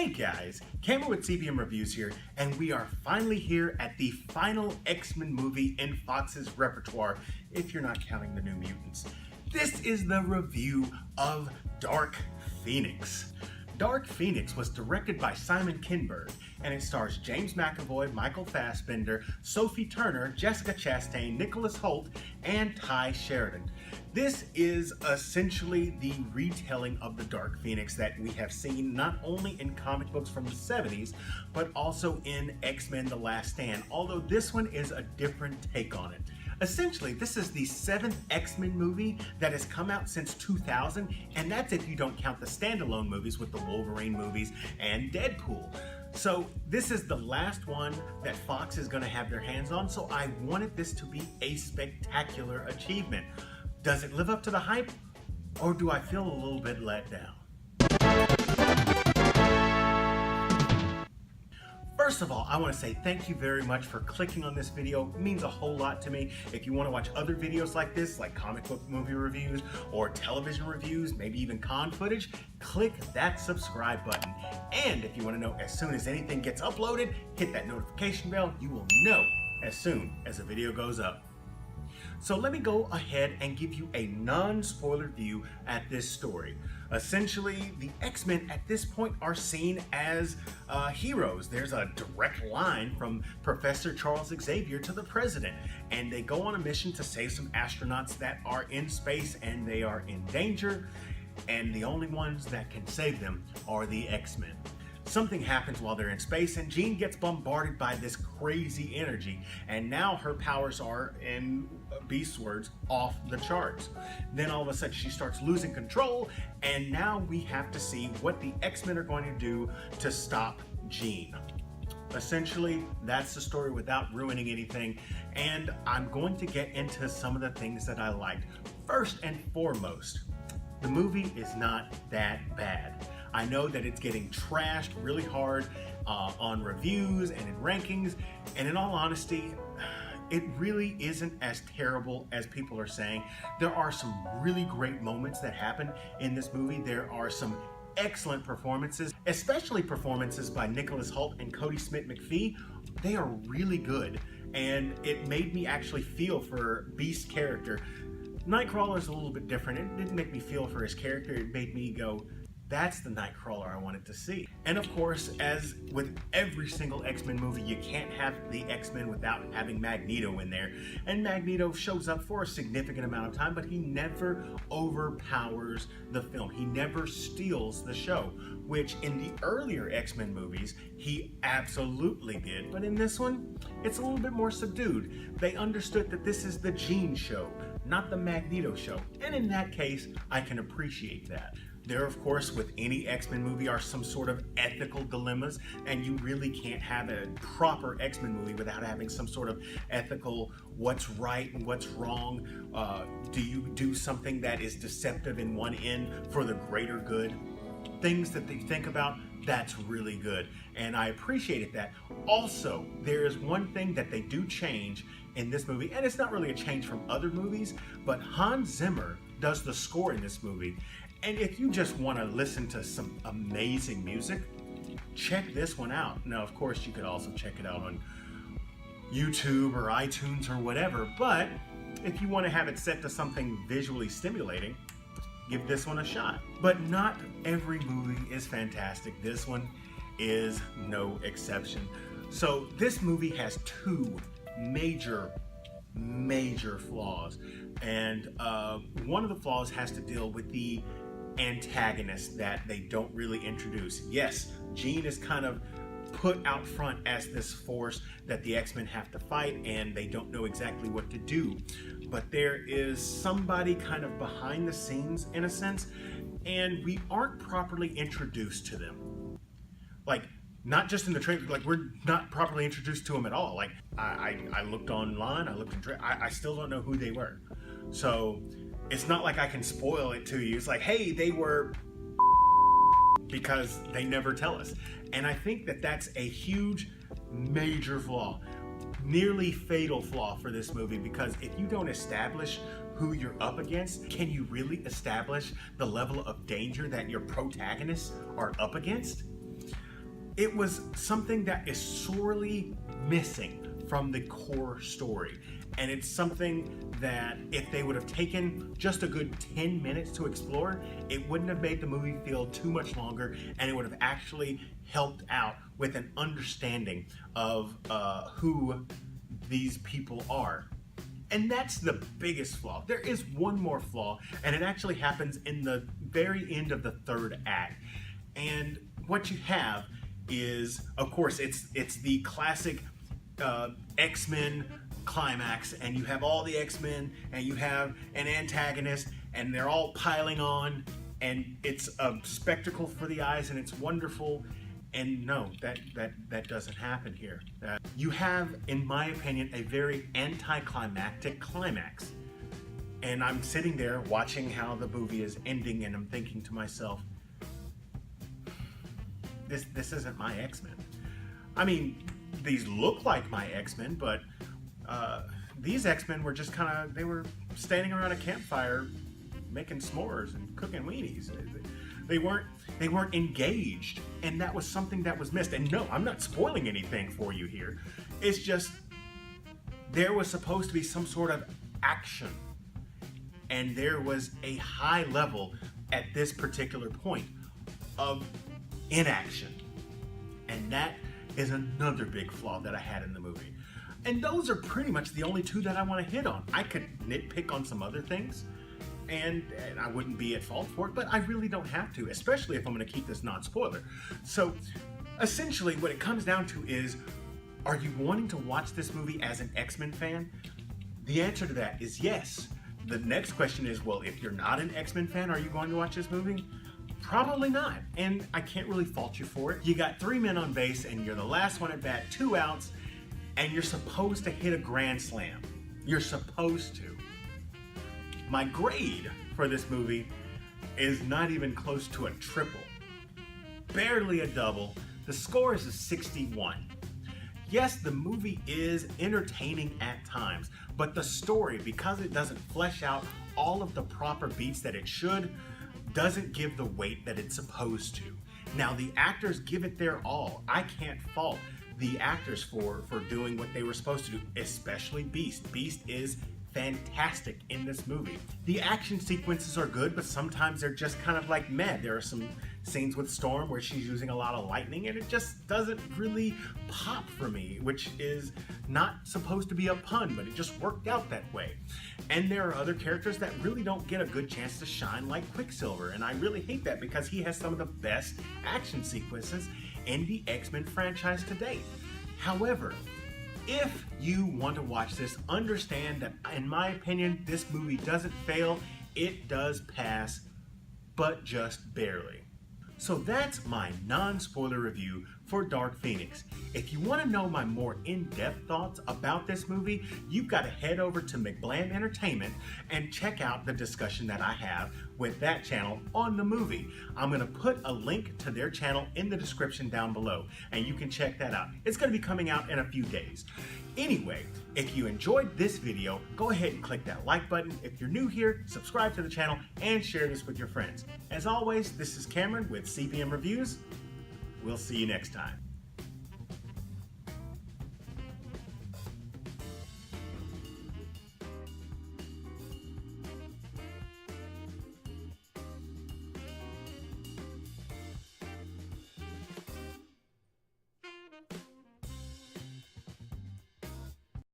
Hey guys, Cameron with CBM Reviews here, and we are finally here at the final X-Men movie in Fox's repertoire, if you're not counting the New Mutants. This is the review of Dark Phoenix. Dark Phoenix was directed by Simon Kinberg, and it stars James McAvoy, Michael Fassbender, Sophie Turner, Jessica Chastain, Nicholas Hoult, and Ty Sheridan. This is essentially the retelling of the Dark Phoenix that we have seen not only in comic books from the 70s, but also in X-Men The Last Stand, although this one is a different take on it. Essentially, this is the 7th X-Men movie that has come out since 2000, and that's if you don't count the standalone movies with the Wolverine movies and Deadpool. So this is the last one that Fox is going to have their hands on, so I wanted this to be a spectacular achievement. Does it live up to the hype, or do I feel a little bit let down? First of all, I want to say thank you very much for clicking on this video. It means a whole lot to me. If you want to watch other videos like this, like comic book movie reviews or television reviews, maybe even con footage, click that subscribe button. And if you want to know as soon as anything gets uploaded, hit that notification bell. You will know as soon as a video goes up. So let me go ahead and give you a non-spoiler view at this story. Essentially, the X-Men at this point are seen as heroes. There's a direct line from Professor Charles Xavier to the President, and they go on a mission to save some astronauts that are in space and they are in danger, and the only ones that can save them are the X-Men. Something happens while they're in space, and Jean gets bombarded by this crazy energy, and now her powers are, in Beast's words, off the charts. Then all of a sudden she starts losing control, and now we have to see what the X-Men are going to do to stop Jean. Essentially, that's the story without ruining anything, and I'm going to get into some of the things that I liked. First and foremost, the movie is not that bad. I know that it's getting trashed really hard on reviews and in rankings, and in all honesty, it really isn't as terrible as people are saying. There are some really great moments that happen in this movie. There are some excellent performances, especially performances by Nicholas Hoult and Cody Smith-McPhee. They are really good, and it made me actually feel for Beast's character. Nightcrawler is a little bit different. It didn't make me feel for his character. It made me go, that's the Nightcrawler I wanted to see. And of course, as with every single X-Men movie, you can't have the X-Men without having Magneto in there. And Magneto shows up for a significant amount of time, but he never overpowers the film. He never steals the show, which in the earlier X-Men movies, he absolutely did. But in this one, it's a little bit more subdued. They understood that this is the Jean show, not the Magneto show. And in that case, I can appreciate that. There, of course, with any X-Men movie are some sort of ethical dilemmas, and you really can't have a proper X-Men movie without having some sort of ethical what's right and what's wrong. Do you do something that is deceptive in one end for the greater good? Things that they think about, that's really good, and I appreciated that. Also, there is one thing that they do change in this movie, and it's not really a change from other movies, but Hans Zimmer does the score in this movie. And if you just want to listen to some amazing music, check this one out. Now, of course, you could also check it out on YouTube or iTunes or whatever, but if you want to have it set to something visually stimulating, give this one a shot. But not every movie is fantastic. This one is no exception. So this movie has two major flaws, and one of the flaws has to deal with the antagonist that they don't really introduce. Yes, Jean is kind of put out front as this force that the X-Men have to fight, and they don't know exactly what to do. But there is somebody kind of behind the scenes, in a sense, and we aren't properly introduced to them. Like, not just in the trailer, like we're not properly introduced to them at all. Like I looked online, I looked in I still don't know who they were. So it's not like I can spoil it to you. It's like, hey, they were, because they never tell us. And I think that that's a huge, major flaw, nearly fatal flaw for this movie, because if you don't establish who you're up against, can you really establish the level of danger that your protagonists are up against? it was something that is sorely missing from the core story. And it's something that if they would have taken just a good 10 minutes to explore, it wouldn't have made the movie feel too much longer, and it would have actually helped out with an understanding of who these people are. And that's the biggest flaw. There is one more flaw, and it actually happens in the very end of the third act. And what you have is, of course, it's the classic X-Men climax, and you have all the X-Men, and you have an antagonist, and they're all piling on, and it's a spectacle for the eyes, and it's wonderful. And no, that doesn't happen here. You have, in my opinion, a very anticlimactic climax. And I'm sitting there watching how the movie is ending, and I'm thinking to myself, this isn't my X-Men. I mean, these look like my X-Men, but these X-Men were just they were standing around a campfire making s'mores and cooking weenies. They weren't engaged, and that was something that was missed. And no, I'm not spoiling anything for you here. It's just there was supposed to be some sort of action, and there was a high level at this particular point of inaction. And that is another big flaw that I had in the movie. And those are pretty much the only two that I want to hit on. I could nitpick on some other things, and I wouldn't be at fault for it, but I really don't have to, especially if I'm going to keep this non-spoiler. So essentially what it comes down to is, are you wanting to watch this movie as an X-Men fan? The answer to that is yes. The next question is, well, if you're not an X-Men fan, are you going to watch this movie? Probably not, and I can't really fault you for it. You got 3 men on base, and you're the last one at bat, 2 outs, and you're supposed to hit a grand slam. You're supposed to. My grade for this movie is not even close to a triple. Barely a double. The score is a 61. Yes, the movie is entertaining at times, but the story, because it doesn't flesh out all of the proper beats that it should, doesn't give the weight that it's supposed to. Now, the actors give it their all. I can't fault the actors for doing what they were supposed to do, especially Beast. Beast is fantastic in this movie. The action sequences are good, but sometimes they're just kind of like meh. There are some scenes with Storm where she's using a lot of lightning, and it just doesn't really pop for me, which is not supposed to be a pun, but it just worked out that way. And there are other characters that really don't get a good chance to shine, like Quicksilver, and I really hate that because he has some of the best action sequences in the X-Men franchise to date. However, if you want to watch this, understand that, in my opinion, this movie doesn't fail. It does pass, but just barely. So that's my non-spoiler review for Dark Phoenix. If you want to know my more in-depth thoughts about this movie, you've got to head over to McBlam Entertainment and check out the discussion that I have with that channel on the movie. I'm going to put a link to their channel in the description down below, and you can check that out. It's going to be coming out in a few days. Anyway, if you enjoyed this video, go ahead and click that like button. If you're new here, subscribe to the channel and share this with your friends. As always, this is Cameron with CBM Reviews. We'll see you next time.